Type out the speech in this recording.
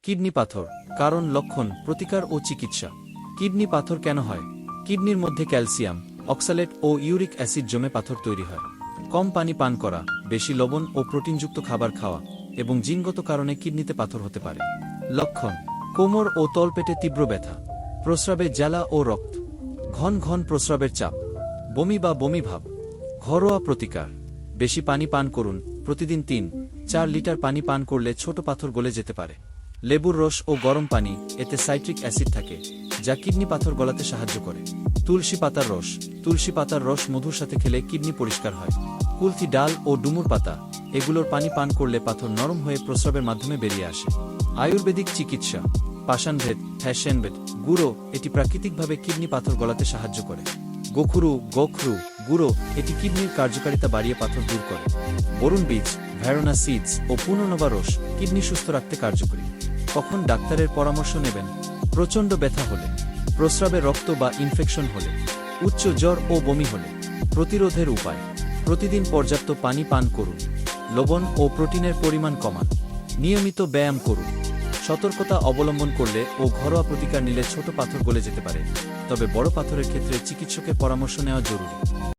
Kidney পাথর, কারণ, লক্ষণ, প্রতিকার ও চিকিৎসা। কিডনি পাথর কেন হয়? কিডনির মধ্যে ক্যালসিয়াম, অক্সালেট ও ইউরিক অ্যাসিড জমে পাথর তৈরি হয়। কম পানি পান করা, বেশি লবণ ও প্রোটিনযুক্ত খাবার খাওয়া এবং জিনগত কারণে কিডনিতে পাথর হতে পারে। লক্ষণ: কোমর ও তলপেটে তীব্র ব্যথা, প্রস্রাবে জ্বালা ও রক্ত, ঘন ঘন প্রস্রাবের চাপ, বমি বা বমি ভাব। ঘরোয়া প্রতিকার: বেশি পানি পান করুন, প্রতিদিন ৩-৪ লিটার পানি পান করলে ছোট পাথর গলে যেতে পারে। লেবুর রস ও গরম পানি, এতে সাইট্রিক অ্যাসিড থাকে যা কিডনি পাথর গলাতে সাহায্য করে। তুলসী পাতার রস, তুলসী পাতার রস মধুর সাথে খেলে কিডনি পরিষ্কার হয়। কুলথি ডাল ও ডুমুর পাতা, এগুলোর পানি পান করলে পাথর নরম হয়ে প্রস্রাবের মাধ্যমে বেরিয়ে আসে। আয়ুর্বেদিক চিকিৎসা: পাষাণভেদ, ফ্যাশনভেদ গুঁড়ো, এটি প্রাকৃতিকভাবে কিডনি পাথর গলাতে সাহায্য করে। গোখরু, গুঁড়ো, এটি কিডনির কার্যকারিতা বাড়িয়ে পাথর দূর করে। বরুণ বীজ, ভ্যারোনা সিডস ও পুনর্নবা রস, কিডনি সুস্থ রাখতে কার্যকরী। কখন ডাক্তারের পরামর্শ নেবেন? প্রচণ্ড ব্যথা হলে, প্রস্রাবে রক্ত বা ইনফেকশন হলে, উচ্চ জ্বর ও বমি হলে। প্রতিরোধের উপায়: প্রতিদিন পর্যাপ্ত পানি পান করুন, লবণ ও প্রোটিনের পরিমাণ কমান, নিয়মিত ব্যায়াম করুন। সতর্কতা অবলম্বন করলে ও ঘরোয়া প্রতিকার নিলে ছোট পাথর গলে যেতে পারে, তবে বড় পাথরের ক্ষেত্রে চিকিৎসকের পরামর্শ নেওয়া জরুরি।